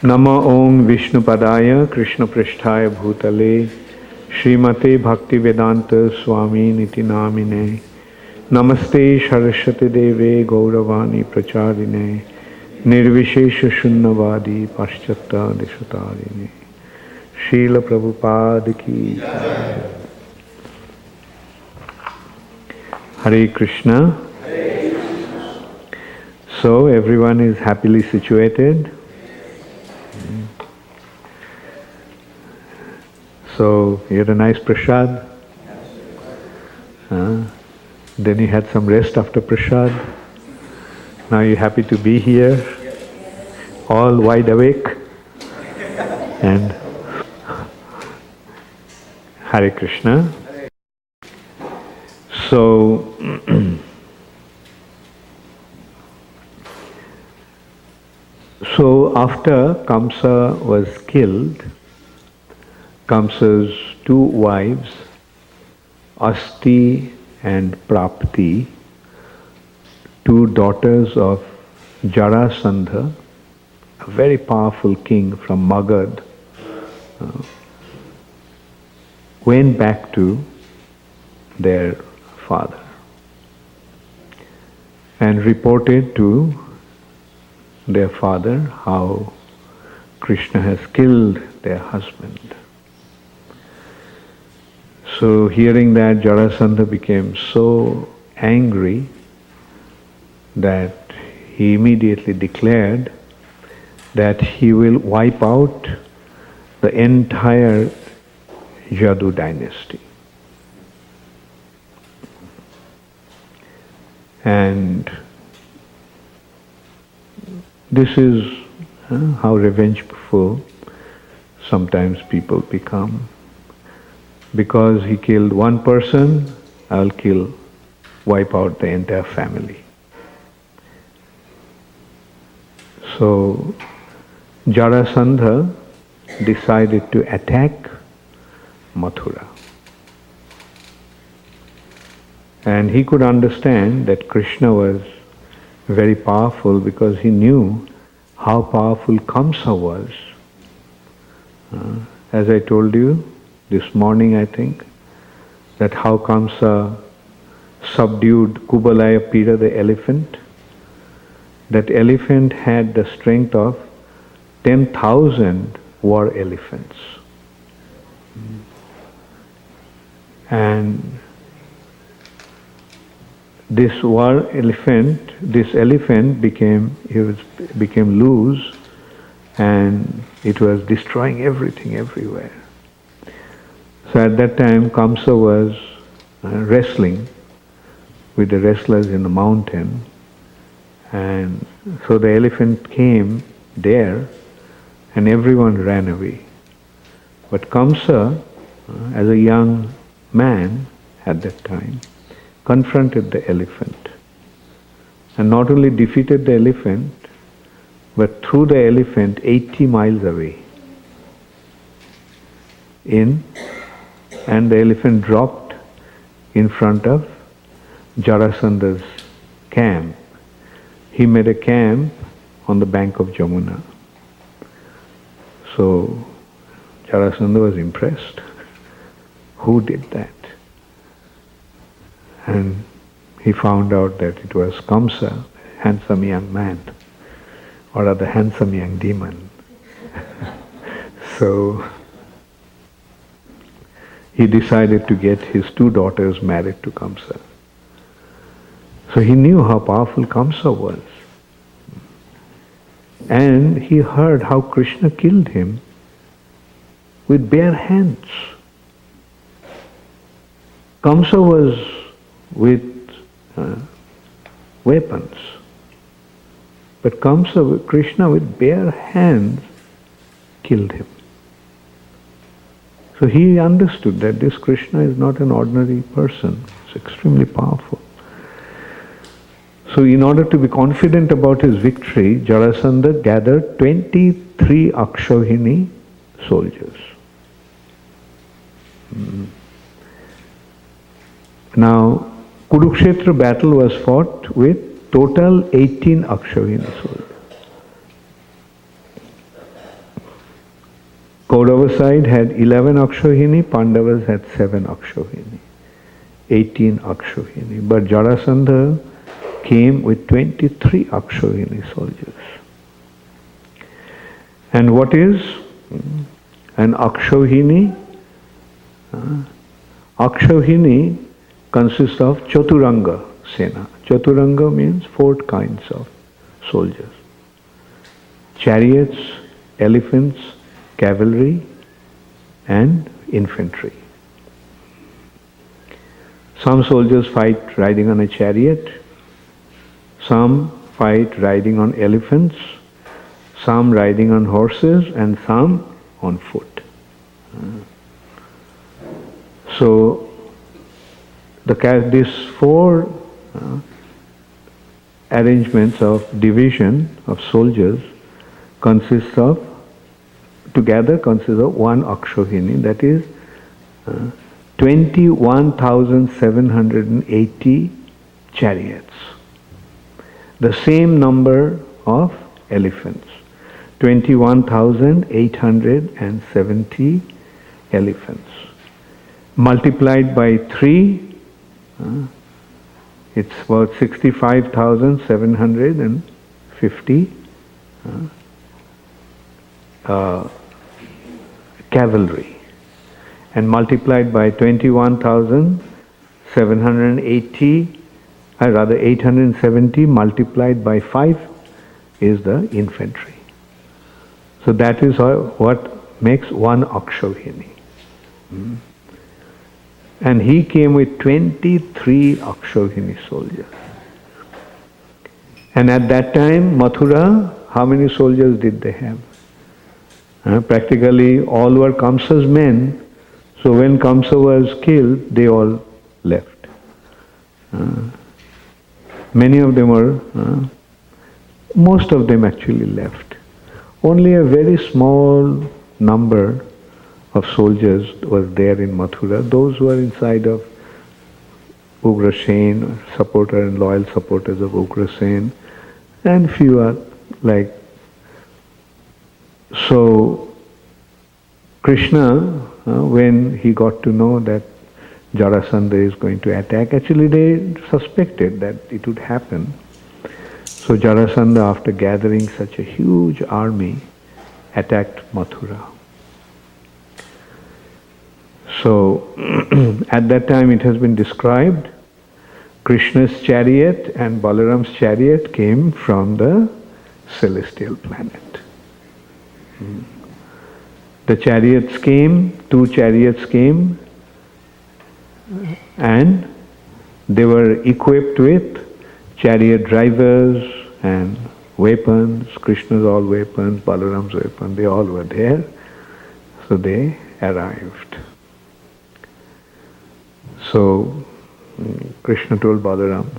नमो ओं विष्णुपदाय कृष्णपृष्ठाय भूतले श्रीमते भक्तिवेदांत स्वामी निति नामिने नमस्ते सरस्वती देवे गौरवाणी प्रचारिणे निर्विशेष शून्यवादी पाश्चात्य देशतारिणे श्रील प्रभुपाद की Hare Krishna. So everyone is happily situated. So you had a nice prasad. Then you had some rest after prasad. Now you're happy to be here, all wide awake. And Hare Krishna. So so after Kamsa was killed, Kamsa's two wives, Asti and Prapti, two daughters of Jarasandha, a very powerful king from Magad, went back to their father and reported to their father how Krishna has killed their husband. So hearing that, Jarasandha became so angry that he immediately declared that he will wipe out the entire Yadu dynasty. And this is how revengeful sometimes people become. Because he killed one person, I'll wipe out the entire family. So Jarasandha decided to attack Mathura. And he could understand that Krishna was very powerful because he knew how powerful Kamsa was. As I told you this morning, I think, that how Kamsa subdued Kubalaya Pira, the elephant. That elephant had the strength of 10,000 war elephants. And this elephant became loose, and it was destroying everything everywhere. So at that time, Kamsa was wrestling with the wrestlers in the mountain, and so the elephant came there, and everyone ran away. But Kamsa, as a young man at that time, confronted the elephant, and not only defeated the elephant, but threw the elephant 80 miles away. And the elephant dropped in front of Jarasandha's camp. He made a camp on the bank of Jamuna. So Jarasandha was impressed. Who did that? And he found out that it was Kamsa, handsome young man, or rather handsome young demon. So he decided to get his two daughters married to Kamsa. So he knew how powerful Kamsa was. And he heard how Krishna killed him with bare hands. Kamsa was with weapons. But Krishna with bare hands killed him. So he understood that this Krishna is not an ordinary person. It's extremely powerful. So in order to be confident about his victory, Jarasandha gathered 23 Akshavini soldiers. Now, Kurukshetra battle was fought with total 18 Akshavini soldiers. Kaurava side had 11 Akshohini, Pandavas had 7 Akshohini, 18 Akshohini. But Jarasandha came with 23 Akshohini soldiers. And what is an Akshohini? Akshohini consists of Chaturanga Sena. Chaturanga means 4 kinds of soldiers. Chariots, elephants, cavalry and infantry. Some soldiers fight riding on a chariot, some fight riding on elephants, some riding on horses and some on foot. So these 4 arrangements of division of soldiers together consists of 1 Akshohini, that is 21,780 chariots. The same number of elephants, 21,870 elephants. Multiplied by 3, it's about 65,750 cavalry. And multiplied by 21,780, rather 870 multiplied by 5 is the infantry. So that is what makes 1 Akshohini. And he came with 23 Akshohini soldiers. And at that time, Mathura, how many soldiers did they have? Practically all were Kamsa's men. So when Kamsa was killed, they all left. Many of them were, most of them actually left. Only a very small number of soldiers was there in Mathura. Those who were inside of Ugrasen, supporter and loyal supporters of Ugrasen, and few are like. So Krishna, when he got to know that Jarasandha is going to attack, actually they suspected that it would happen. So Jarasandha, after gathering such a huge army, attacked Mathura. So at that time it has been described, Krishna's chariot and Balaram's chariot came from the celestial planet. The chariots came, 2 chariots came, and they were equipped with chariot drivers and weapons, Krishna's all weapons, Balaram's weapons, they all were there. So they arrived. So Krishna told Balaram,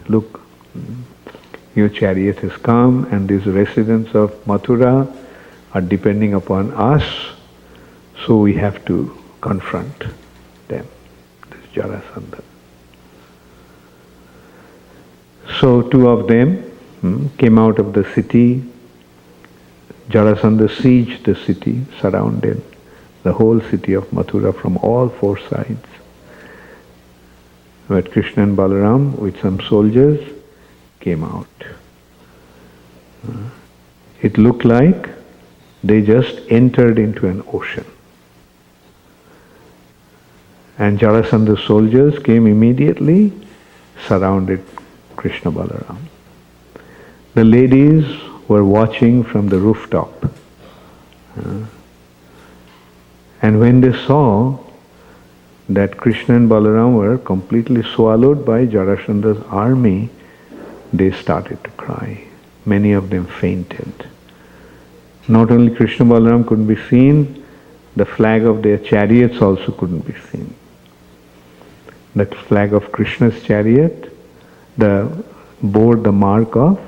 look, your chariot has come and these residents of Mathura are depending upon us, so we have to confront them, this Jarasandha. So 2 of them came out of the city. Jarasandha sieged the city, surrounded the whole city of Mathura from all 4 sides. But Krishna and Balaram with some soldiers came out. It looked like they just entered into an ocean. And Jarasandha's soldiers came immediately, surrounded Krishna Balaram. The ladies were watching from the rooftop. And when they saw that Krishna and Balaram were completely swallowed by Jarasandha's army, they started to cry. Many of them fainted. Not only Krishna and Balaram couldn't be seen, the flag of their chariots also couldn't be seen. The flag of Krishna's chariot bore the mark of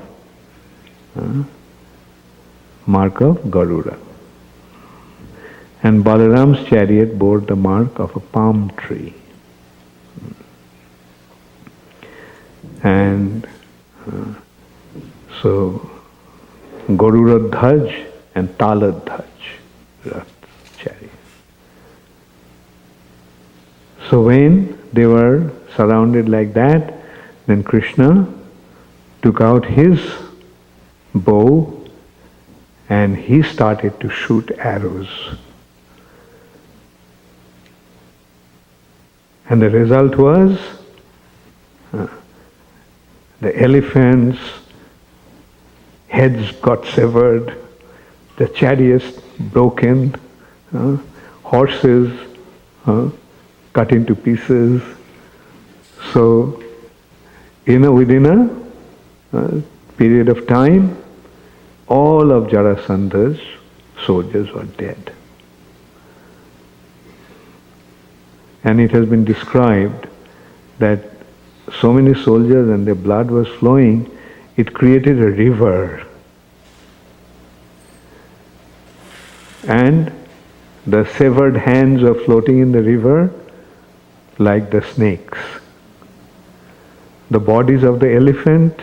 Garuda. And Balaram's chariot bore the mark of a palm tree. And so Garuda Dhaj and Tala Dhaj. So when they were surrounded like that, then Krishna took out his bow and he started to shoot arrows. And the result was the elephants' heads got severed, the chariots broken, horses cut into pieces. So, within a period of time, all of Jarasandha's soldiers were dead. And it has been described that so many soldiers and their blood was flowing, it created a river. And the severed hands were floating in the river like the snakes. The bodies of the elephant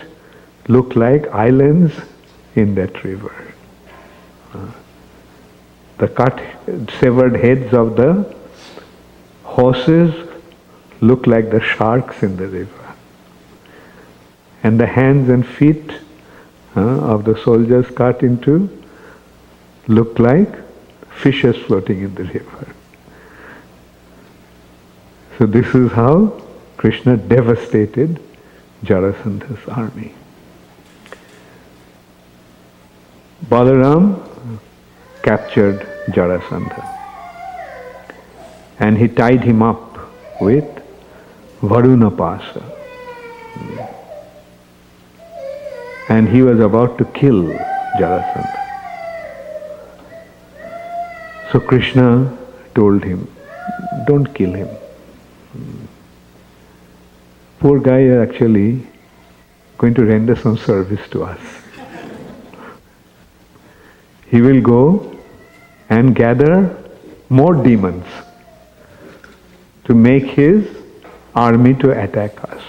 looked like islands in that river. The severed heads of the horses looked like the sharks in the river. And the hands and feet of the soldiers cut into looked like fishes floating in the river. So this is how Krishna devastated Jarasandha's army. Balaram captured Jarasandha and he tied him up with Varuna Pasa. And he was about to kill Jarasandha. So Krishna told him, don't kill him. Poor guy is actually going to render some service to us. He will go and gather more demons to make his army to attack us.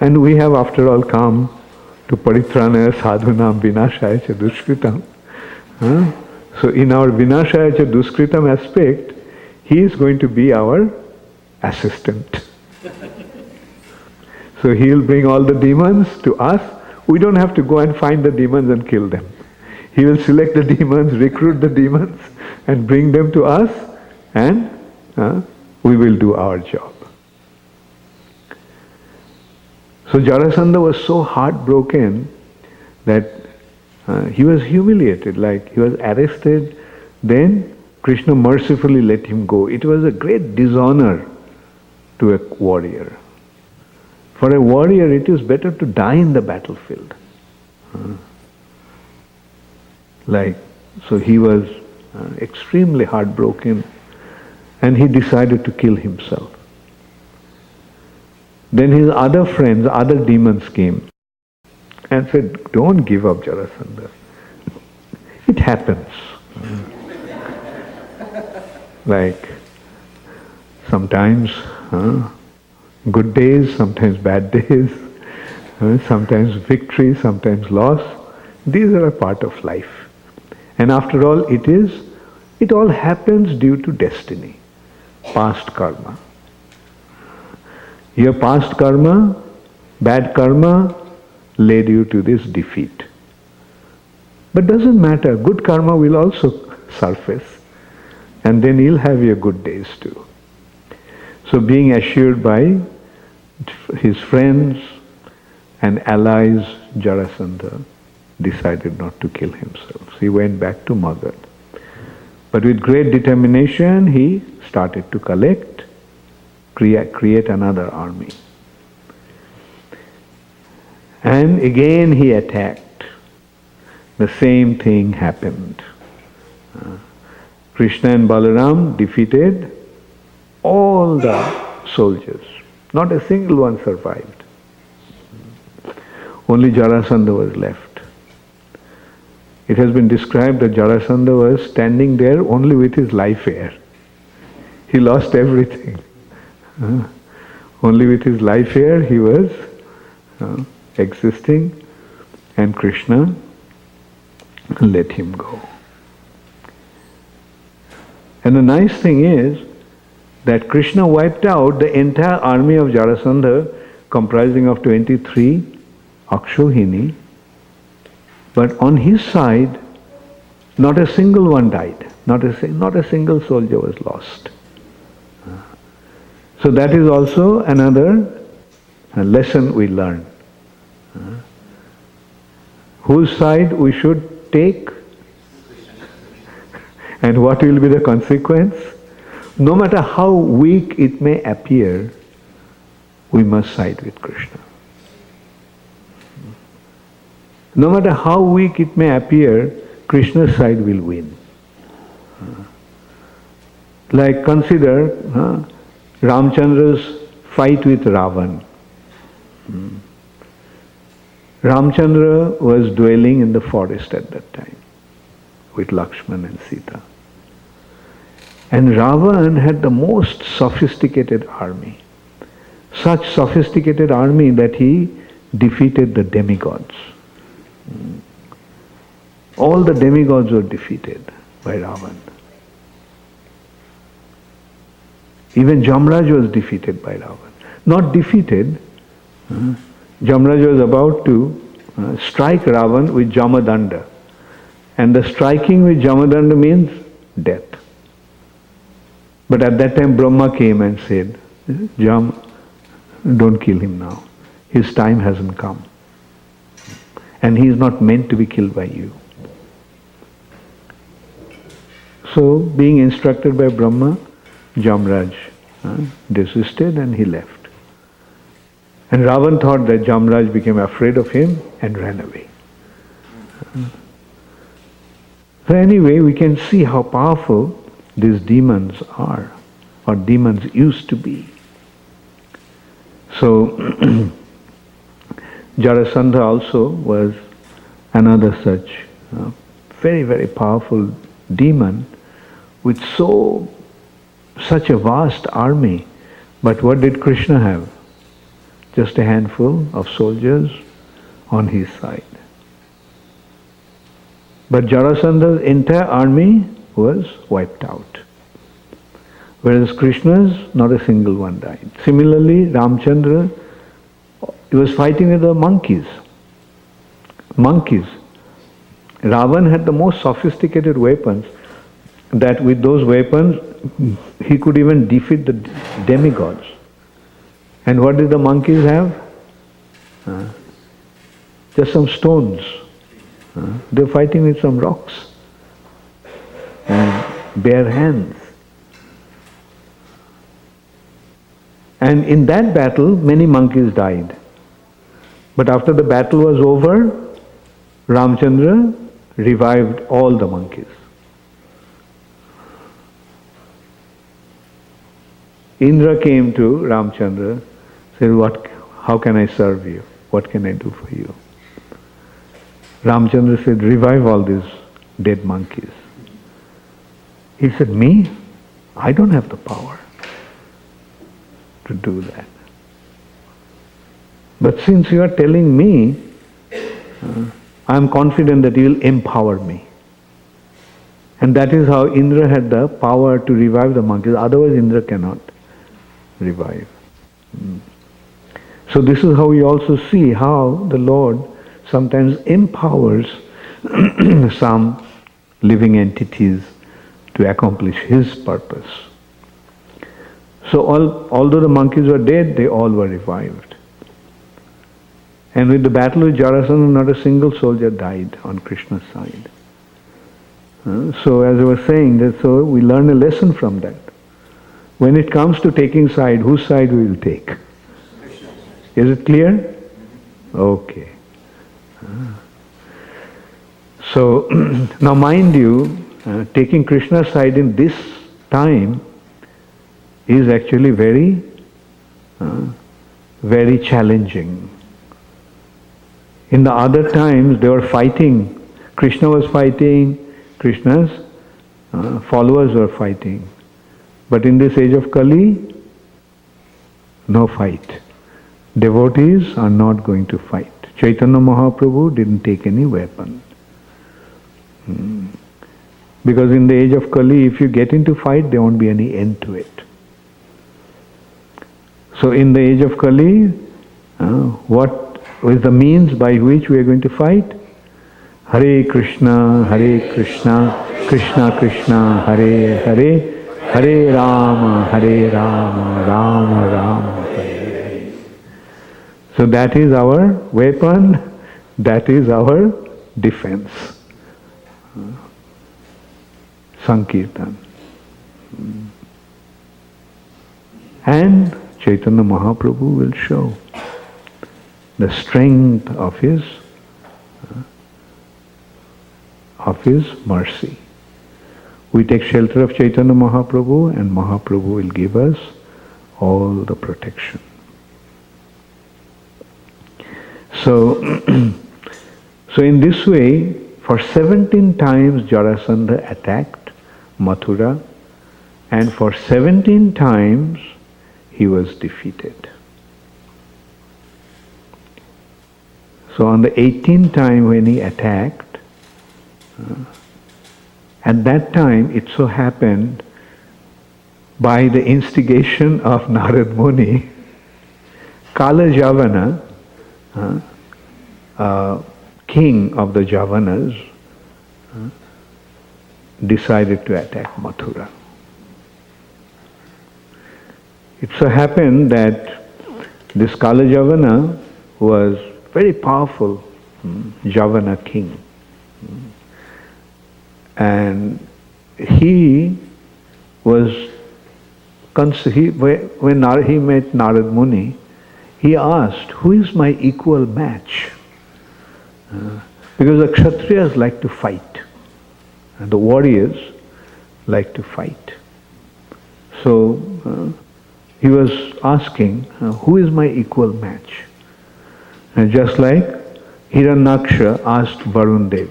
And we have after all come to Paritranaya Sadhunam Vinashaya Cha Dushkritam. So in our Vinashaya Cha Dushkritam aspect, he is going to be our assistant. So he will bring all the demons to us. We don't have to go and find the demons and kill them. He will select the demons, recruit the demons, and bring them to us, and we will do our job. So Jarasandha was so heartbroken that he was humiliated, like he was arrested. Then Krishna mercifully let him go. It was a great dishonor to a warrior. For a warrior, it is better to die in the battlefield. So he was extremely heartbroken, and he decided to kill himself. Then his other friends, other demons came and said, don't give up, Jarasandha. It happens. Like sometimes good days, sometimes bad days, sometimes victory, sometimes loss. These are a part of life. And after all, it all happens due to destiny, past karma. Your past karma, bad karma, led you to this defeat. But doesn't matter, good karma will also surface, and then you'll have your good days too. So being assured by his friends and allies, Jarasandha decided not to kill himself. So he went back to Magad. But with great determination, he started to collect, create another army. And again he attacked. The same thing happened. Krishna and Balaram defeated all the soldiers. Not a single one survived. Only Jarasandha was left. It has been described that Jarasandha was standing there only with his life air. He lost everything. Only with his life air he was existing, and Krishna let him go. And the nice thing is that Krishna wiped out the entire army of Jarasandha, comprising of 23 Akshohini, but on his side, not a single one died. Not a single soldier was lost. So that is also another lesson we learn. Whose side we should take and what will be the consequence? No matter how weak it may appear, we must side with Krishna. No matter how weak it may appear, Krishna's side will win. Like consider Ramchandra's fight with Ravan. Ramchandra was dwelling in the forest at that time with Lakshman and Sita. And Ravan had the most sophisticated army. Such sophisticated army that he defeated the demigods. All the demigods were defeated by Ravan. Even Jamraj was defeated by Ravan. Not defeated. Jamraj was about to strike Ravan with Jamadanda. And the striking with Jamadanda means death. But at that time Brahma came and said, Jam, don't kill him now. His time hasn't come. And he is not meant to be killed by you. So, being instructed by Brahma, Jamraj desisted and he left. And Ravan thought that Jamraj became afraid of him and ran away. So anyway, we can see how powerful these demons are, or demons used to be. So, Jarasandha also was another such very, very powerful demon with such a vast army. But what did Krishna have? Just a handful of soldiers on his side. But Jarasandha's entire army was wiped out. Whereas Krishna's, not a single one died. Similarly, Ramchandra, he was fighting with the monkeys. Ravan had the most sophisticated weapons, that with those weapons he could even defeat the demigods. And what did the monkeys have? Just some stones. They were fighting with some rocks and bare hands. And in that battle, many monkeys died. But after the battle was over, Ramchandra revived all the monkeys. Indra came to Ramchandra, said, how can I serve you? What can I do for you? Ramchandra said, revive all these dead monkeys. He said, me? I don't have the power to do that. But since you are telling me, I am confident that you will empower me. And that is how Indra had the power to revive the monkeys. Otherwise Indra cannot revive. So this is how we also see how the Lord sometimes empowers some living entities to accomplish His purpose. So although the monkeys were dead, they all were revived. And with the battle with Jarasandha, not a single soldier died on Krishna's side. So as I was saying, so we learn a lesson from that. When it comes to taking side, whose side we will take? Is it clear? Okay. So now mind you, taking Krishna's side in this time is actually very, very challenging. In the other times they were fighting. Krishna was fighting, Krishna's followers were fighting. But in this age of Kali, no fight. Devotees are not going to fight. Chaitanya Mahaprabhu didn't take any weapon. Because in the age of Kali, if you get into fight, there won't be any end to it. So in the age of Kali, what is the means by which we are going to fight? Hare Krishna, Krishna Krishna, Hare Hare, Hare Rama, Rama Rama, Hare Hare. So that is our weapon, that is our defense. Sankirtan. And Chaitanya Mahaprabhu will show the strength of his mercy. We take shelter of Chaitanya Mahaprabhu and Mahaprabhu will give us all the protection. So, so in this way, for 17 times Jarasandha attacked Mathura, and for 17 times he was defeated. So on the 18th time when he attacked, at that time it so happened, by the instigation of Narad Muni, Kala Javana, king of the Javanas, decided to attack Mathura. It so happened that this Kala Javana was very powerful Javana king. And he was, when he met Narad Muni, he asked, who is my equal match? Because the Kshatriyas like to fight, and the warriors like to fight. So he was asking, who is my equal match? And just like Hiranyaksha asked Varun Dev.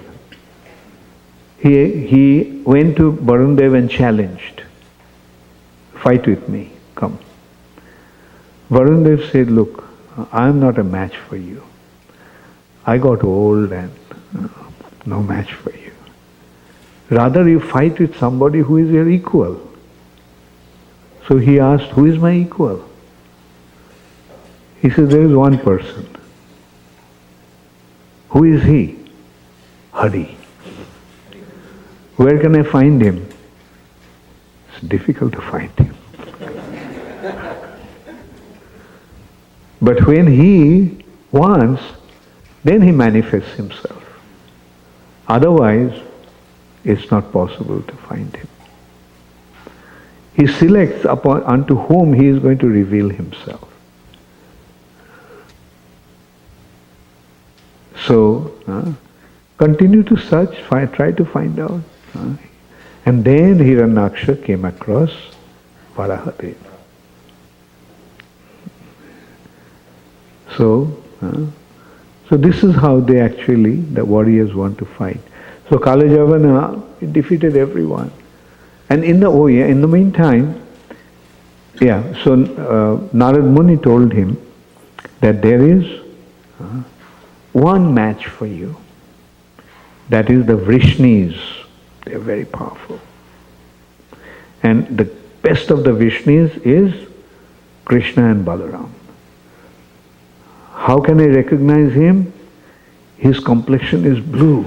He went to Varun Dev and challenged, fight with me, come. Varun Dev said, look, I am not a match for you. I got old and no match for you. Rather you fight with somebody who is your equal. So he asked, who is my equal? He said, there is one person. Who is he? Hari. Where can I find him? It's difficult to find him. But when he wants, then he manifests himself. Otherwise, it's not possible to find him. He selects unto whom he is going to reveal himself. So, continue to search, try to find out. And then Hiranyaksha came across Varahadev. So this is how the warriors want to fight. So Kala Javana defeated everyone. And in the meantime, so Narad Muni told him that there is one match for you. That is the Vrishnis. They are very powerful. And the best of the Vrishnis is Krishna and Balaram. How can I recognize him? His complexion is blue.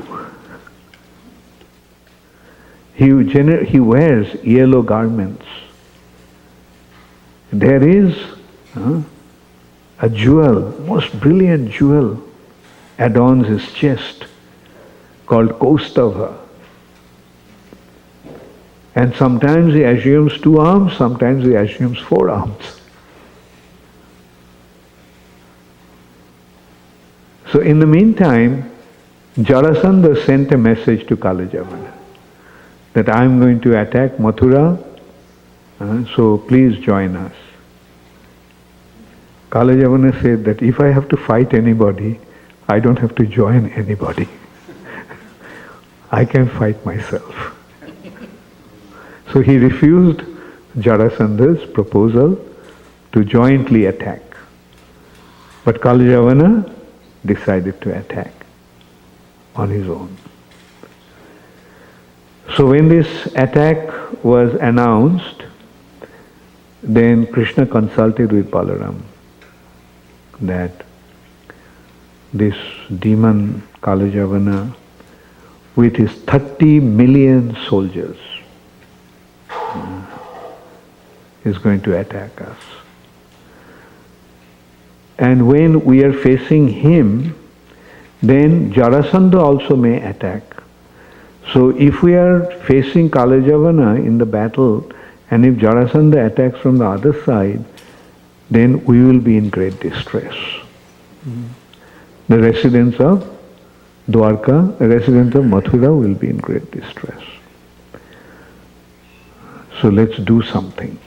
He wears yellow garments. There is a jewel, most brilliant jewel, adorns his chest, called Kaustava. And sometimes he assumes 2 arms, sometimes he assumes 4 arms. So in the meantime, Jarasandha sent a message to Kala Javana that I am going to attack Mathura, so please join us. Kala Javana said that if I have to fight anybody, I don't have to join anybody. I can fight myself. So he refused Jarasandha's proposal to jointly attack. But Kala Javana decided to attack on his own. So when this attack was announced, then Krishna consulted with Balaram that this demon Kalajavana with his 30 million soldiers is going to attack us. And when we are facing him, then Jarasandha also may attack. So if we are facing Kalajavana in the battle, and if Jarasandha attacks from the other side, then we will be in great distress. The residents of Dwarka, the residents of Mathura will be in great distress. So let's do something.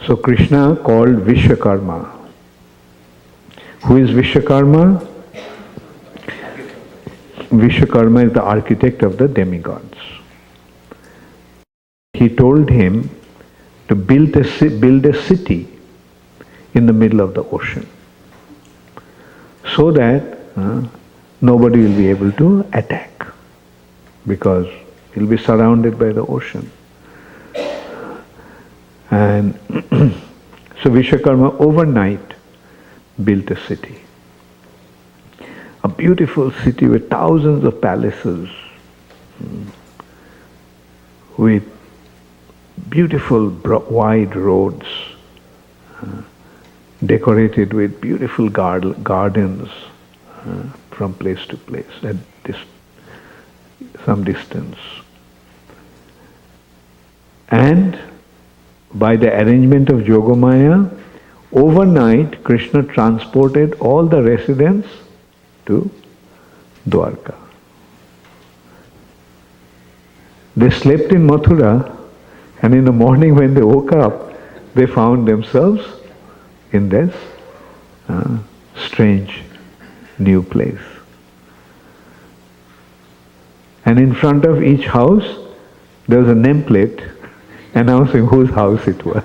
So Krishna called Vishwakarma. Who is Vishwakarma? Vishwakarma is the architect of the demigods. He told him to build a city in the middle of the ocean so that nobody will be able to attack because he'll be surrounded by the ocean. And so Vishwakarma overnight built a city. A beautiful city with thousands of palaces, with beautiful wide roads, decorated with beautiful gardens from place to place at some distance. And by the arrangement of Yogamaya, overnight Krishna transported all the residents to Dwarka. They slept in Mathura, and in the morning when they woke up, they found themselves in this strange new place. And in front of each house, there was a nameplate announcing whose house it was.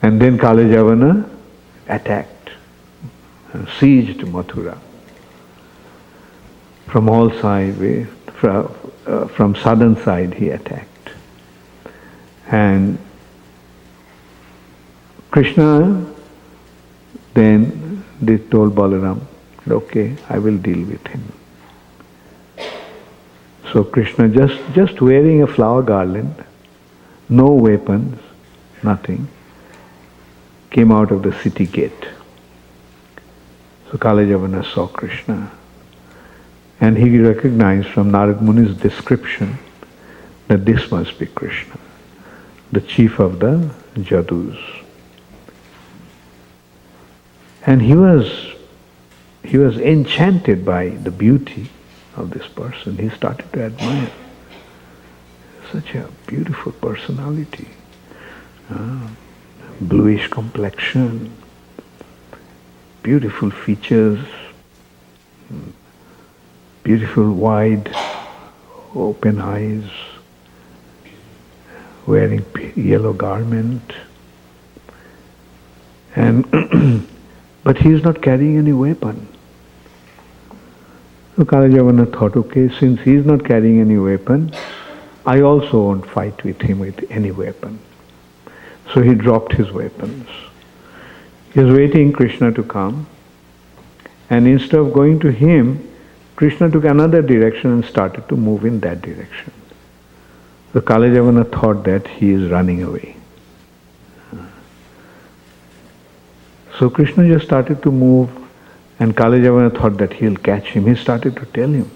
And then Kalajavana attacked, sieged Mathura. From all sides, from southern side he attacked. And Krishna then they told Balaram, okay, I will deal with him. So Krishna just wearing a flower garland, no weapons, nothing, came out of the city gate. So Kalajavana saw Krishna. And he recognized from Narad Muni's description that this must be Krishna, the chief of the Jadus. And he was enchanted by the beauty of this person. He started to admire. Such a beautiful personality. Bluish complexion, beautiful features, beautiful wide open eyes, wearing yellow garment, and but he is not carrying any weapon. So Kalajavana thought, okay, since he is not carrying any weapon, I also won't fight with him with any weapon. So he dropped his weapons. He was waiting Krishna to come, and instead of going to him, Krishna took another direction and started to move in that direction. So Kalajavana thought that he is running away. So Krishna just started to move, and Kalajavana thought that he'll catch him. He started to tell him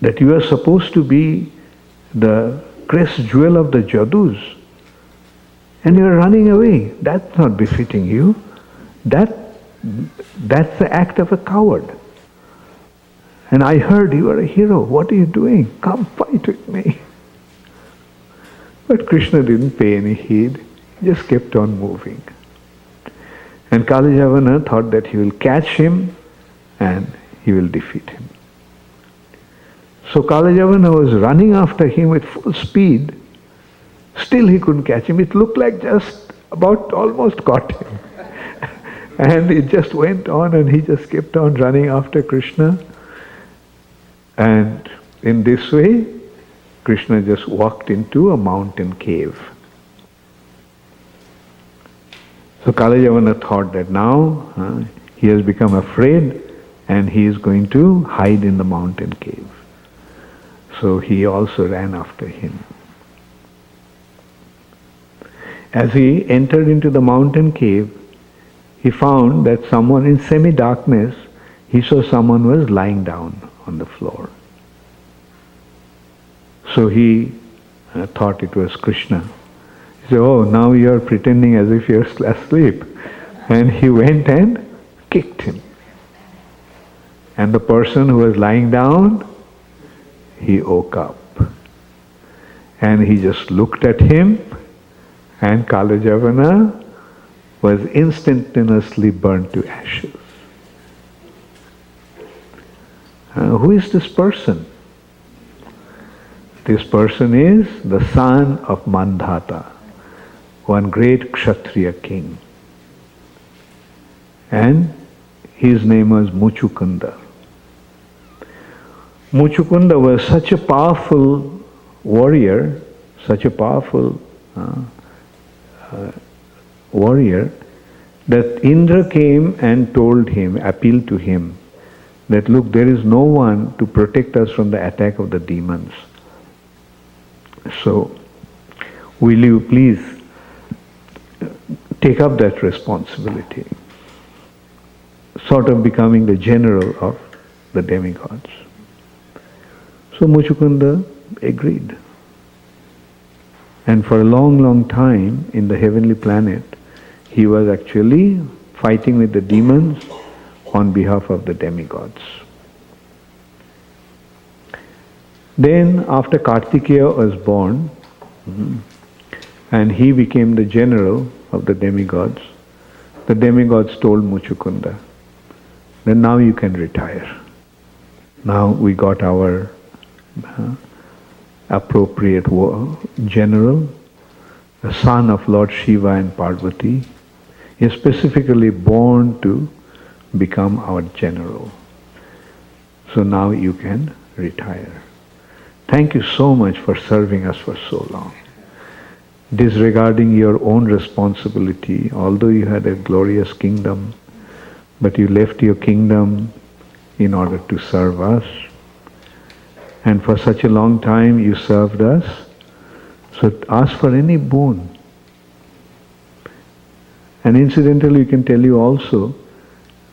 that you are supposed to be the crest jewel of the Jadus, and you are running away. That's not befitting you. That's the act of a coward. And I heard you are a hero. What are you doing? Come fight with me. But Krishna didn't pay any heed. He just kept on moving. And Kalajavana thought that he will catch him and he will defeat him. So Kalajavana was running after him with full speed. Still he couldn't catch him. It looked like just about almost got him. And it just went on and he just kept on running after Krishna. And in this way, Krishna just walked into a mountain cave. So Kalajavana thought that now he has become afraid and he is going to hide in the mountain cave. So he also ran after him. As he entered into the mountain cave, he found that someone in semi-darkness, he saw someone was lying down on the floor. So he thought it was Krishna. He said, "Oh, now you are pretending as if you are asleep." And he went and kicked him. And the person who was lying down, he woke up. And he just looked at him, and Kalajavana was instantaneously burnt to ashes. Who is this person? This person is the son of Mandhata, one great Kshatriya king. And his name was Muchukunda. Muchukunda was such a powerful warrior, such a powerful warrior, that Indra came and told him, appealed to him, that look, there is no one to protect us from the attack of the demons. So, will you please take up that responsibility? Sort of becoming the general of the demigods. So Muchukunda agreed. And for a long, long time in the heavenly planet, he was actually fighting with the demons on behalf of the demigods. Then after Kartikeya was born, and he became the general of the demigods told Muchukunda, then now you can retire. Now we got our appropriate general, the son of Lord Shiva and Parvati. He is specifically born to become our general. So now you can retire. Thank you so much for serving us for so long. Disregarding your own responsibility, although you had a glorious kingdom, but you left your kingdom in order to serve us. And for such a long time you served us. So ask for any boon. And incidentally, you can tell you also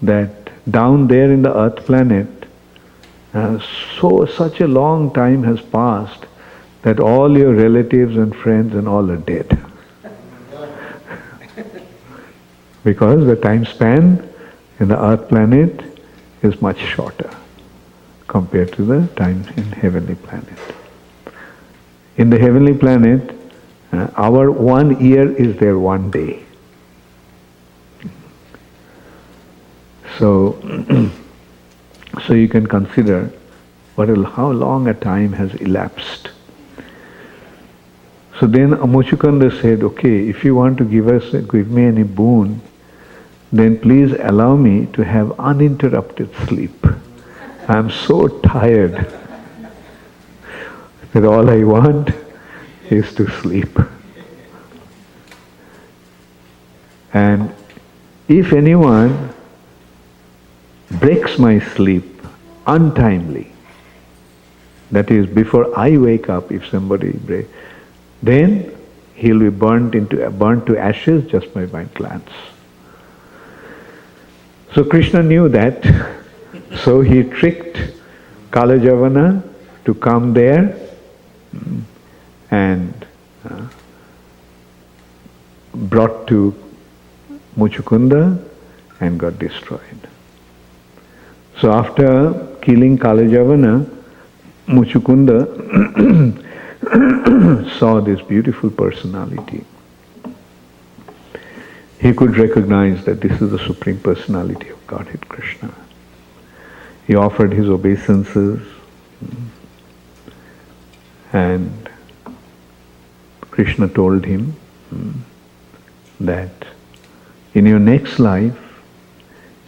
that down there in the earth planet, such a long time has passed that all your relatives and friends and all are dead. Because the time span in the earth planet is much shorter compared to the time in heavenly planet. In the heavenly planet, our 1 year is their 1 day. So you can consider how long a time has elapsed. So then Muchukunda said, okay, if you want to give me any boon, then please allow me to have uninterrupted sleep. I am so tired that all I want is to sleep. And if anyone breaks my sleep untimely, that is, before I wake up, if somebody breaks, then he'll be burnt to ashes just by my glance. So Krishna knew that, so he tricked Kalajavana to come there and brought to Muchukunda and got destroyed. So after killing Kalajavana, Muchukunda saw this beautiful personality. He could recognize that this is the Supreme Personality of Godhead Krishna. He offered his obeisances, and Krishna told him that in your next life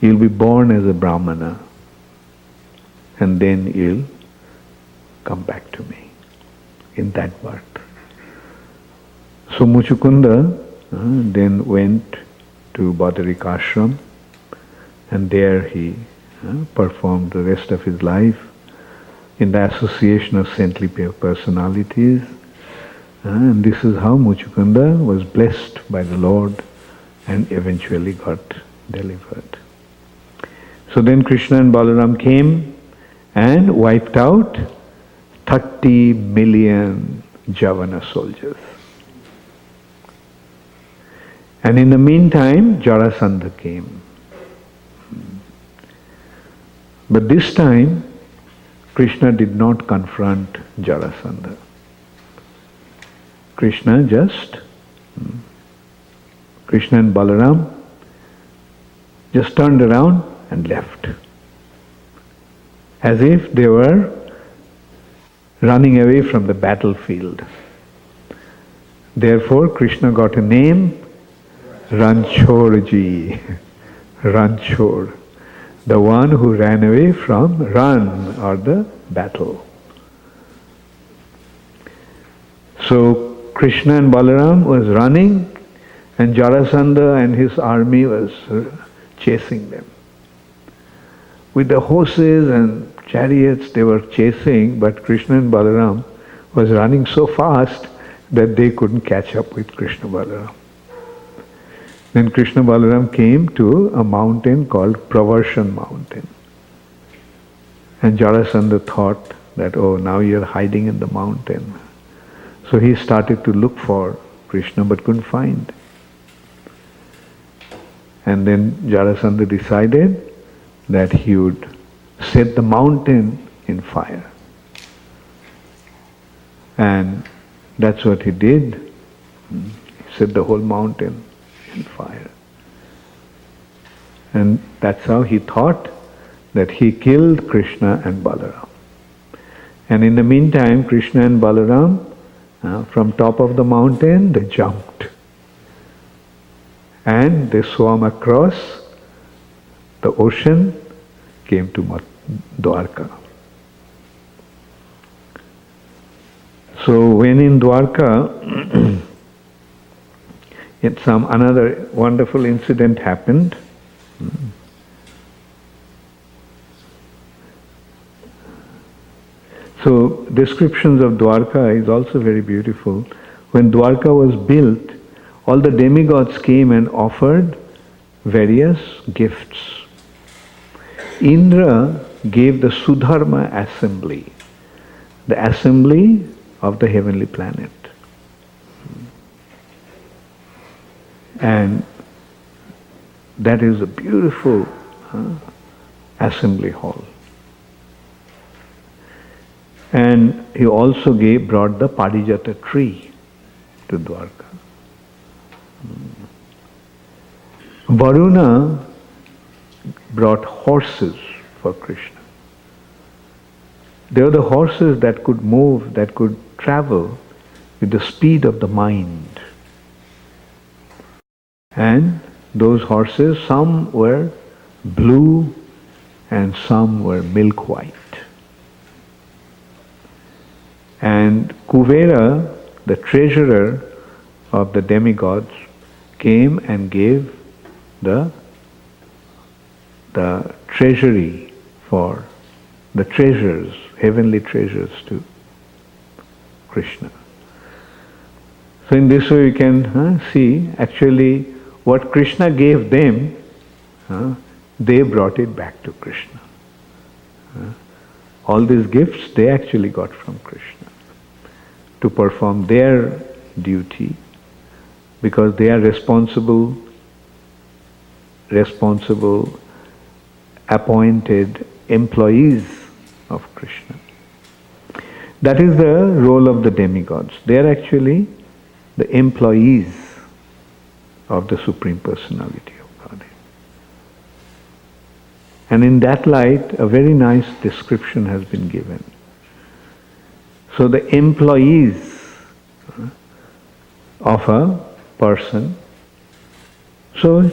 you'll be born as a Brahmana, and then you'll come back to me in that birth. So Muchukunda then went to Badarika Ashram, and there he performed the rest of his life in the association of saintly personalities. And this is how Muchukunda was blessed by the Lord and eventually got delivered. So then Krishna and Balaram came and wiped out 30 million Javana soldiers. And in the meantime, Jarasandha came. But this time, Krishna did not confront Jarasandha. Krishna and Balaram just turned around and left, as if they were running away from the battlefield. Therefore, Krishna got a name, Ranchorji, Ranchor, the one who ran away from run or the battle. So Krishna and Balaram was running, and Jarasandha and his army was chasing them. With the horses and chariots they were chasing, but Krishna and Balaram was running so fast that they couldn't catch up with Krishna Balaram. Then Krishna Balaram came to a mountain called Pravarshan mountain. And Jarasandha thought that, oh, now you're hiding in the mountain. So he started to look for Krishna but couldn't find. And then Jarasandha decided that he would set the mountain in fire. And that's what he did. He set the whole mountain in fire. And that's how he thought that he killed Krishna and Balaram. And in the meantime, Krishna and Balaram, from top of the mountain, they jumped. And they swam across the ocean, came to Dwarka. So when in Dwarka, another wonderful incident happened. So descriptions of Dwarka is also very beautiful. When Dwarka was built, all the demigods came and offered various gifts. Indra gave the Sudharma assembly, the assembly of the heavenly planet. And that is a beautiful assembly hall. And he also brought the Parijata tree to Dwarka. Varuna brought horses for Krishna. They were the horses that could move, that could travel with the speed of the mind. And those horses, some were blue and some were milk white. And Kuvera, the treasurer of the demigods, came and gave the treasury for the treasures, heavenly treasures to Krishna. So in this way we can see actually what Krishna gave them, they brought it back to Krishna. All these gifts they actually got from Krishna to perform their duty, because they are responsible appointed employees of Krishna. That is the role of the demigods. They are actually the employees of the Supreme Personality of Godhead. And in that light, a very nice description has been given. So the employees of a person, so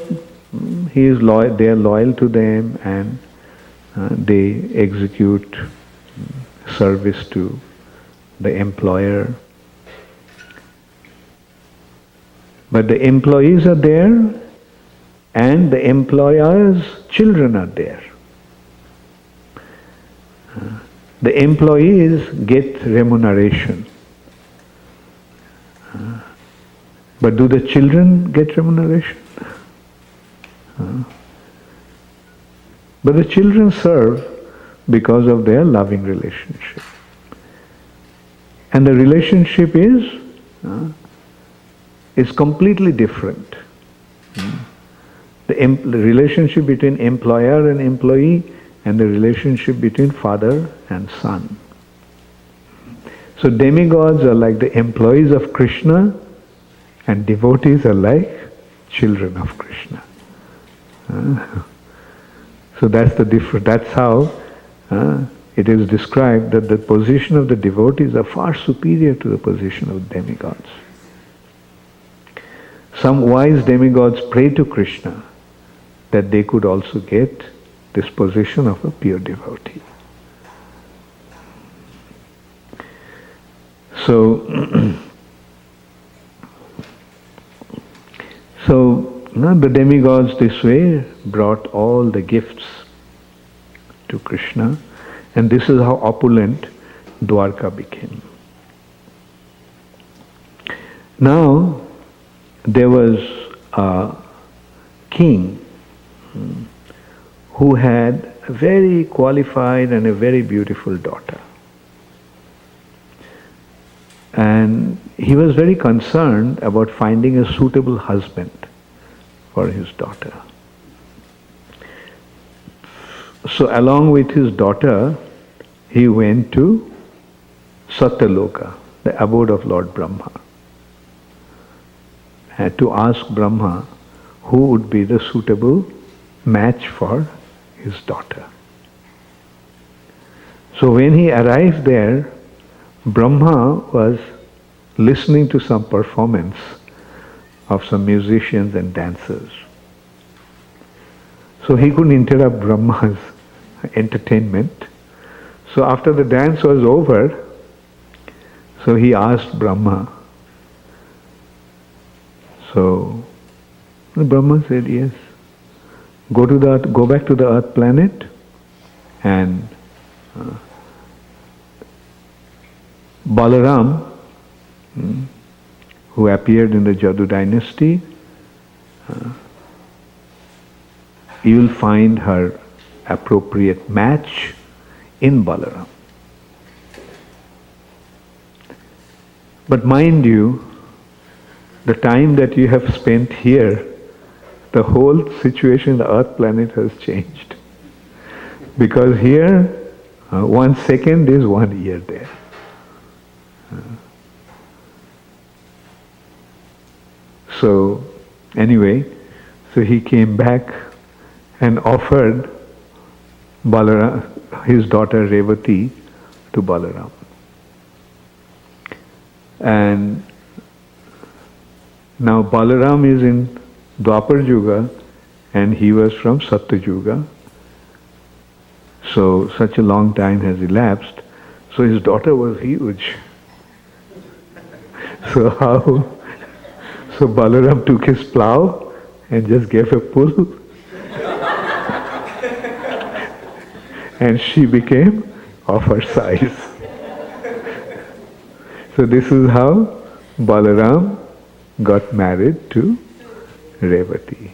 he is loyal, they are loyal to them, and they execute service to the employer. But the employees are there and the employer's children are there. The employees get remuneration. But do the children get remuneration? But the children serve because of their loving relationship. And the relationship is completely different. The relationship between employer and employee and the relationship between father and son. So demigods are like the employees of Krishna and devotees are like children of Krishna. So that's the difference. That's how it is described that the position of the devotees are far superior to the position of demigods. Some wise demigods pray to Krishna that they could also get this position of a pure devotee. So, the demigods this way brought all the gifts to Krishna, and this is how opulent Dwarka became. Now, there was a king who had a very qualified and a very beautiful daughter. And he was very concerned about finding a suitable husband for his daughter. So along with his daughter, he went to Satyaloka, the abode of Lord Brahma, and to ask Brahma who would be the suitable match for his daughter. So when he arrived there, Brahma was listening to some performance of some musicians and dancers. So he couldn't interrupt Brahma's entertainment. So after the dance was over, so he asked Brahma. So Brahma said, yes. Go back to the earth planet and Balaram, who appeared in the Jadu dynasty, you will find her appropriate match in Balaram. But mind you, the time that you have spent here, the whole situation in the earth planet has changed. Because here, 1 second is 1 year there. So, anyway, so he came back and offered Balaram, his daughter Revati, to Balaram. And now Balaram is in Dwapar Yuga and he was from Satya Yuga. So such a long time has elapsed. So his daughter was huge. So Balaram took his plow and just gave a pull. And she became of her size. So this is how Balaram got married to Revati.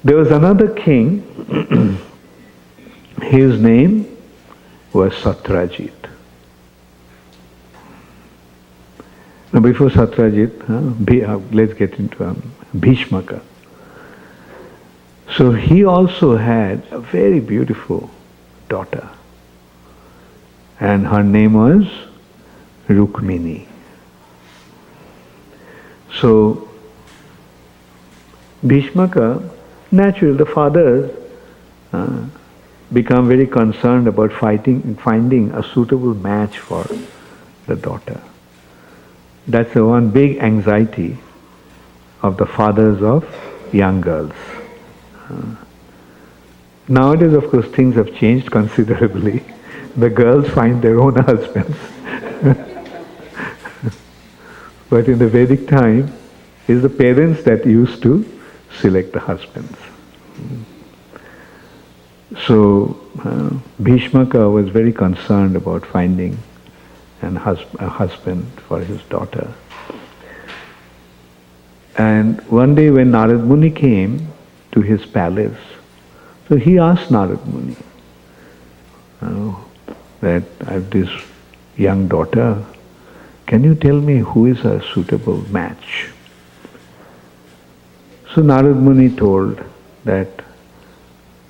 There was another king, his name was Satyajit. Now before Satyajit, let's get into Bhishmaka. So he also had a very beautiful daughter, and her name was Rukmini. So Bhishmaka, naturally the fathers become very concerned about finding a suitable match for the daughter. That's the one big anxiety of the fathers of young girls. Nowadays, of course, things have changed considerably. The girls find their own husbands. But in the Vedic time, it's the parents that used to select the husbands. So Bhishmaka was very concerned about finding a husband for his daughter. And one day when Narad Muni came to his palace, so he asked Narad Muni that I have this young daughter, can you tell me who is a suitable match? So Narad Muni told that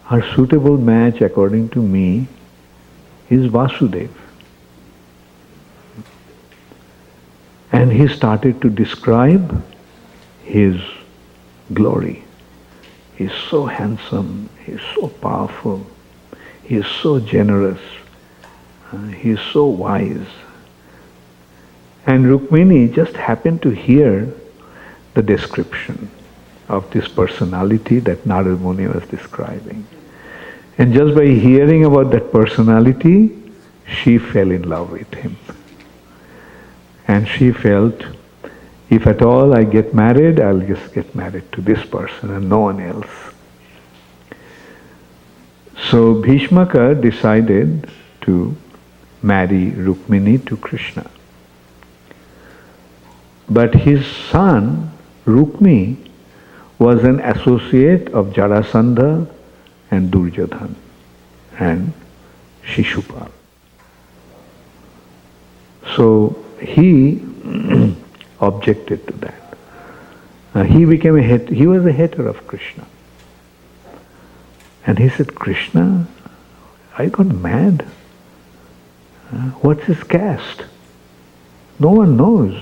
her suitable match according to me is Vasudeva. And he started to describe his glory. He's so handsome, he's so powerful, he's so generous, he's so wise. And Rukmini just happened to hear the description of this personality that Narad Muni was describing. And just by hearing about that personality, she fell in love with him. And she felt, if at all I get married, I'll just get married to this person and no one else. So Bhishmaka decided to marry Rukmini to Krishna. But his son, Rukmi, was an associate of Jarasandha and Duryodhan and Shishupal. So he objected to that. He was a hater of Krishna. And he said, Krishna, are you gone mad? What's his caste? No one knows.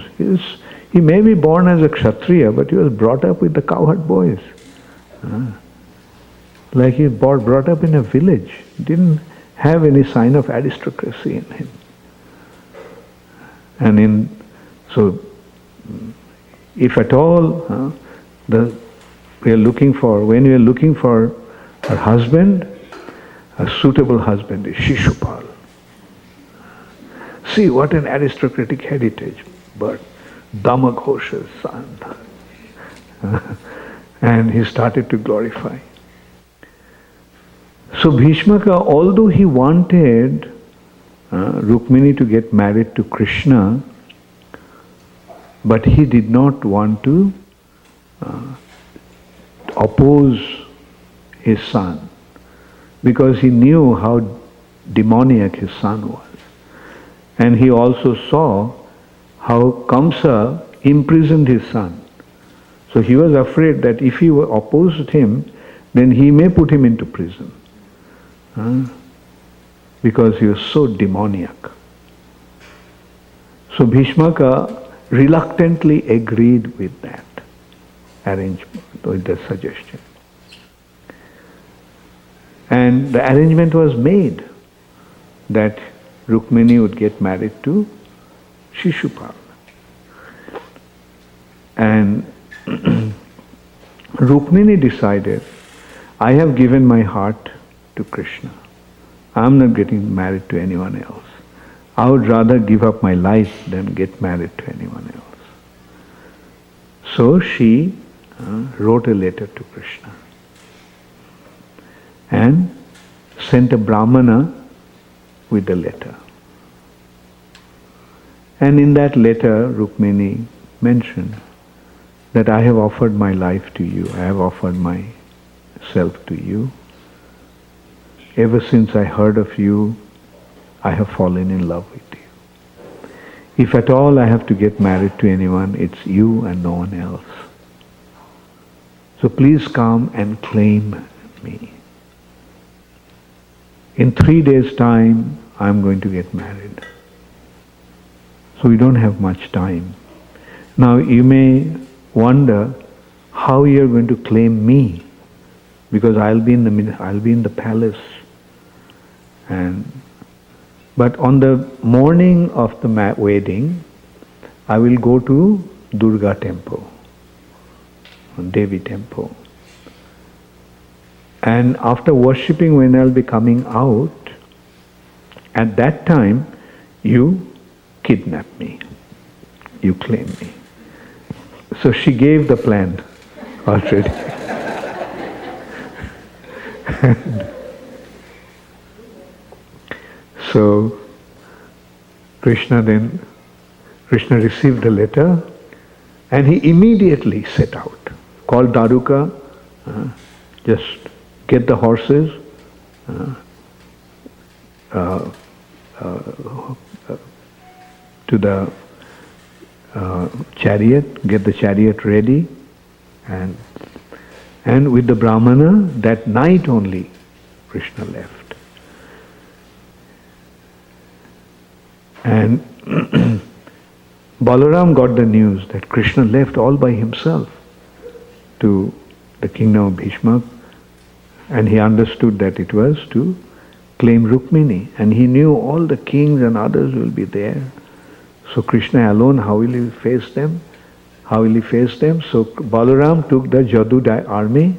He may be born as a Kshatriya, but he was brought up with the cowherd boys. Like he was brought up in a village. Didn't have any sign of aristocracy in him. And so if at all when we are looking for a husband, a suitable husband is Shishupal. See what an aristocratic heritage, but Dama Ghosha's son. And he started to glorify. So Bhishmaka, although he wanted Rukmini to get married to Krishna, but he did not want to oppose his son, because he knew how demoniac his son was. And he also saw how Kamsa imprisoned his son. So he was afraid that if he opposed him, then he may put him into prison. Because he was so demoniac. So Bhishmaka reluctantly agreed with that arrangement, with the suggestion. And the arrangement was made that Rukmini would get married to Shishupal. And Rukmini decided, I have given my heart to Krishna. I am not getting married to anyone else. I would rather give up my life than get married to anyone else. So she wrote a letter to Krishna and sent a brahmana with the letter. And in that letter, Rukmini mentioned that I have offered my life to you, I have offered myself to you. Ever since I heard of you, I have fallen in love with you. If at all I have to get married to anyone, it's you and no one else. So please come and claim me. In 3 days' time, I'm going to get married. So we don't have much time. Now you may wonder how you're going to claim me, because I'll be in the palace. But on the morning of the wedding, I will go to Durga temple, Devi temple. And after worshipping, when I'll be coming out, at that time, you kidnap me. You claim me. So she gave the plan already. So Krishna received the letter and he immediately set out. Called Daruka, just get the horses, to the chariot, get the chariot ready, and with the Brahmana, that night only Krishna left. And Balaram got the news that Krishna left all by himself to the kingdom of Bhishma, and he understood that it was to claim Rukmini, and he knew all the kings and others will be there. So Krishna alone, how will he face them? How will he face them? So Balaram took the Jadu army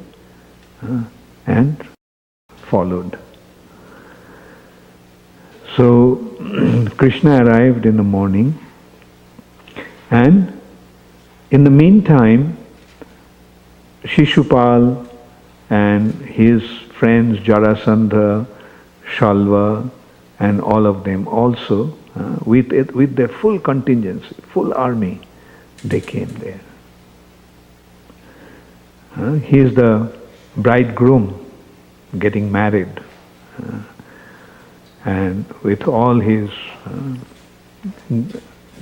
and followed. So Krishna arrived in the morning, and in the meantime, Shishupal and his friends Jarasandha, Shalva, and all of them also, with their full contingency, full army, they came there. He is the bridegroom getting married, and with all his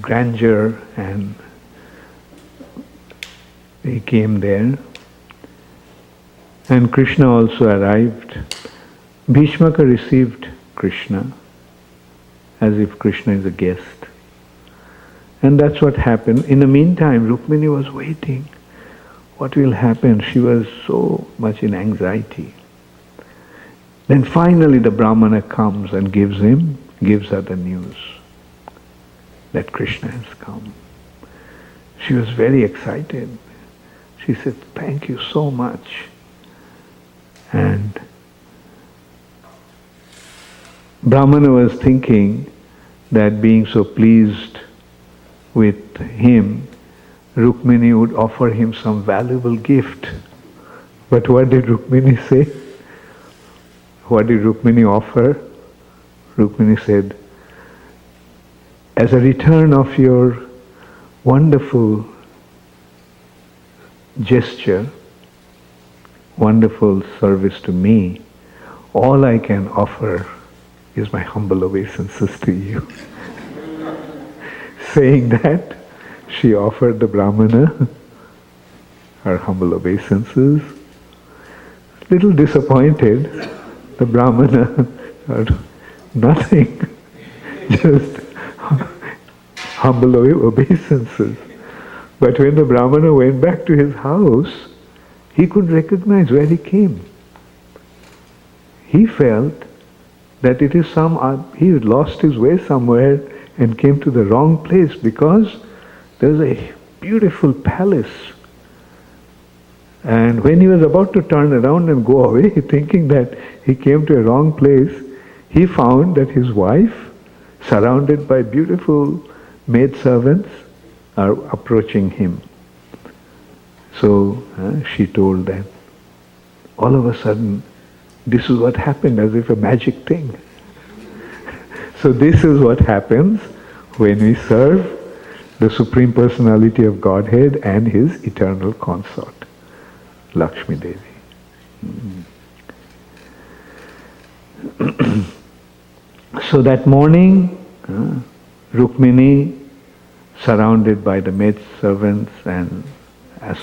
grandeur, and he came there. And Krishna also arrived. Bhishmaka received Krishna as if Krishna is a guest. And that's what happened. In the meantime, Rukmini was waiting. What will happen? She was so much in anxiety. Then finally the Brahmana comes and gives her the news that Krishna has come. She was very excited. She said, "Thank you so much." And Brahmana was thinking that being so pleased with him, Rukmini would offer him some valuable gift. But what did Rukmini say? What did Rukmini offer? Rukmini said, "As a return of your wonderful gesture, wonderful service to me, all I can offer is my humble obeisances to you." Saying that, she offered the Brahmana her humble obeisances. Little disappointed, the Brahmana had nothing, just humble obeisances. But when the Brahmana went back to his house, he could recognize where he came. He felt that it is he had lost his way somewhere and came to the wrong place, because there was a beautiful palace. And when he was about to turn around and go away, thinking that he came to a wrong place, he found that his wife, surrounded by beautiful maidservants, are approaching him. So she told them. All of a sudden, this is what happened, as if a magic thing. So this is what happens when we serve the Supreme Personality of Godhead and His eternal consort, Lakshmi Devi. So that morning, Rukmini, surrounded by the maid servants and as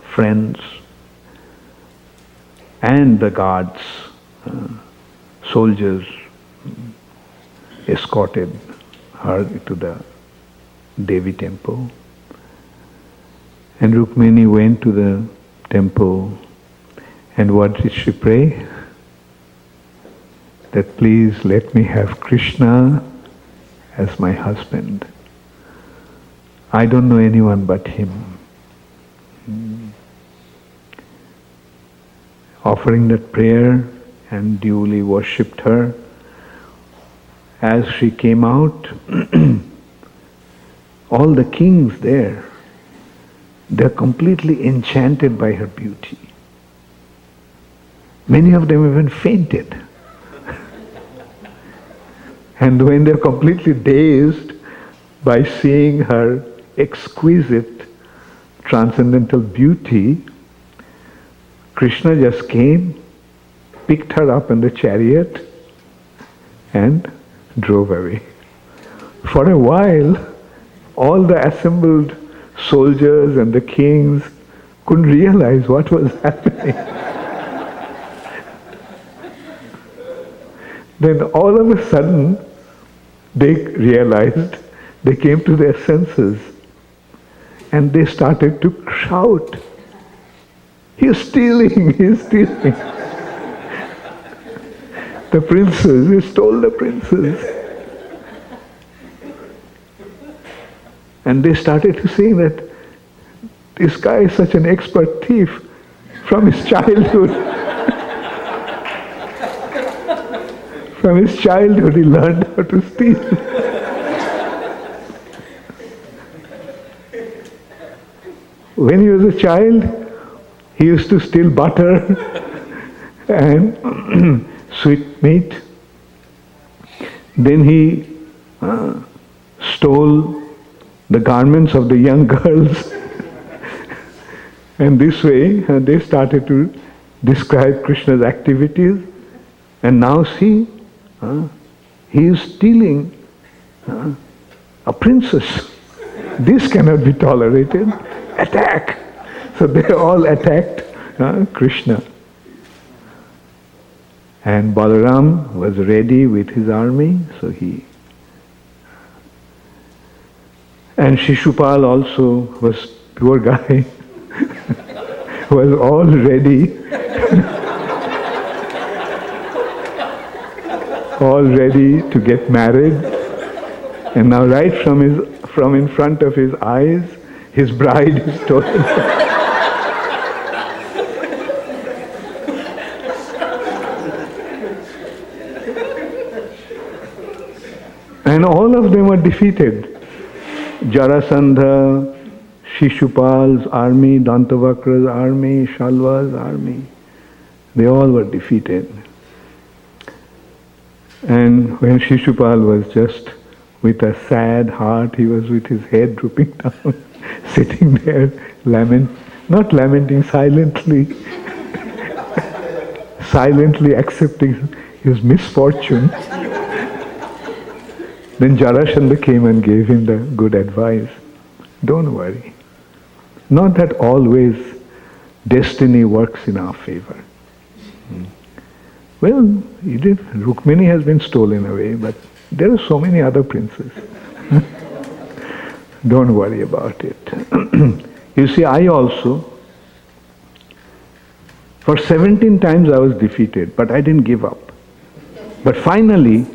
friends, and the guards, soldiers, escorted her to the Devi temple. And Rukmini went to the temple, and what did she pray? That please let me have Krishna as my husband. I don't know anyone but him. offering that prayer and duly worshipped her. As she came out, all the kings there, they're completely enchanted by her beauty. Many of them even fainted. And when they're completely dazed by seeing her exquisite transcendental beauty, Krishna just came, picked her up in the chariot and drove away. For a while, all the assembled soldiers and the kings couldn't realize what was happening. Then all of a sudden, they realized, they came to their senses, and they started to shout, "He's stealing, he's stealing." The princes, he stole the princes. And they started to say that this guy is such an expert thief from his childhood. From his childhood he learned how to steal. When he was a child, he used to steal butter and sweetmeat. Then he stole the garments of the young girls. And this way they started to describe Krishna's activities. And now see, he is stealing a princess. This cannot be tolerated. Attack! So they all attacked Krishna. And Balaram was ready with his army, so he... And Shishupal also was, poor guy, was all ready. All ready to get married. And now right from in front of his eyes, his bride is stolen. And all of them were defeated. Jarasandha, Shishupal's army, Dantavakra's army, Shalva's army, they all were defeated. And when Shishupal was just with a sad heart, he was with his head drooping down, sitting there, not lamenting, silently accepting his misfortune. Then Jarasandha came and gave him the good advice. Don't worry. Not that always destiny works in our favor. Well, Rukmini has been stolen away, but there are so many other princes. Don't worry about it. You see, I also, for 17 times I was defeated, but I didn't give up. But finally,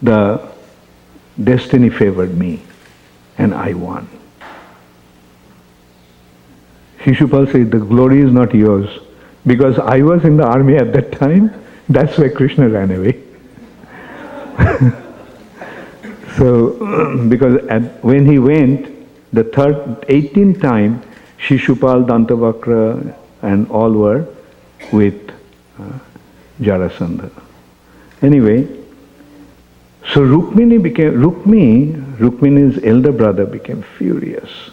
the destiny favored me, and I won. Shishupal said, the glory is not yours, because I was in the army at that time. That's why Krishna ran away. So, because when he went, the 18th time, Shishupal, Dantavakra, and all were with Jarasandha. Anyway, so Rukmini's elder brother became furious.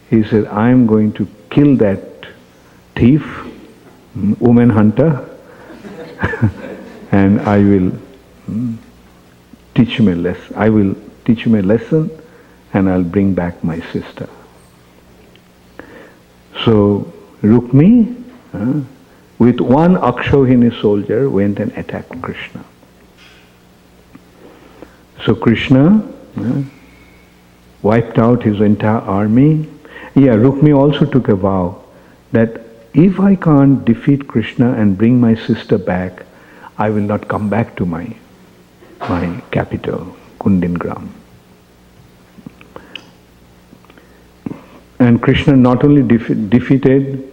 He said, I am going to kill that thief, woman hunter, and I will teach him a lesson. I will teach him a lesson, and I'll bring back my sister. So Rukmi, with one Akshohini soldier, went and attacked Krishna. So Krishna wiped out his entire army. Yeah, Rukmi also took a vow that if I can't defeat Krishna and bring my sister back, I will not come back to my capital, Kundingram. And Krishna not only defeated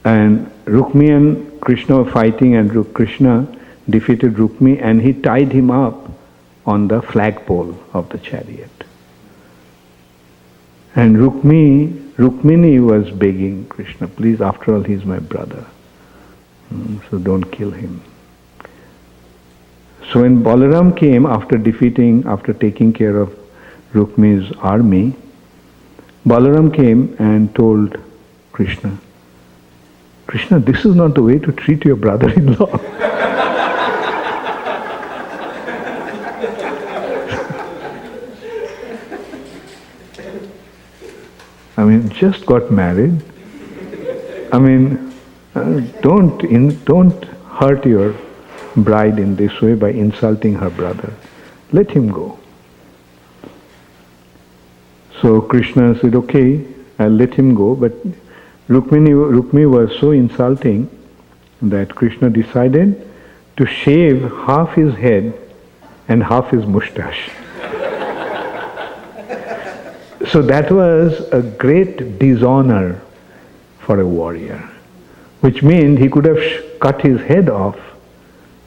And Rukmi and Krishna were fighting, and Krishna defeated Rukmi, and he tied him up on the flagpole of the chariot. And Rukmini was begging Krishna, please, after all, he's my brother. So don't kill him. So when Balaram came after taking care of Rukmi's army, Balaram came and told Krishna, Krishna, this is not the way to treat your brother-in-law. I mean, just got married. I mean, don't hurt your bride in this way by insulting her brother. Let him go. So Krishna said, okay, I'll let him go, but Rukmi was so insulting that Krishna decided to shave half his head and half his moustache. So that was a great dishonor for a warrior, which means he could have cut his head off,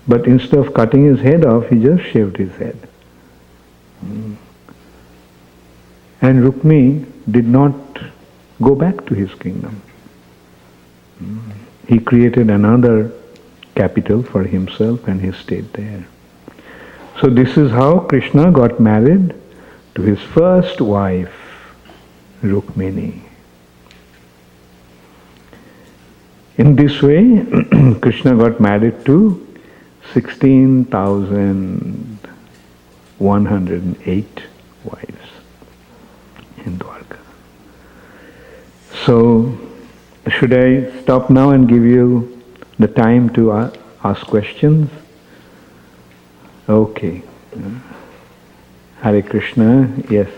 but instead of cutting his head off, he just shaved his head. And Rukmi did not go back to his kingdom. He created another capital for himself and he stayed there. So this is how Krishna got married to his first wife, Rukmini. In this way, Krishna got married to 16,108 wives in Dwarka. So, should I stop now and give you the time to ask questions? Okay. Hare Krishna, yes.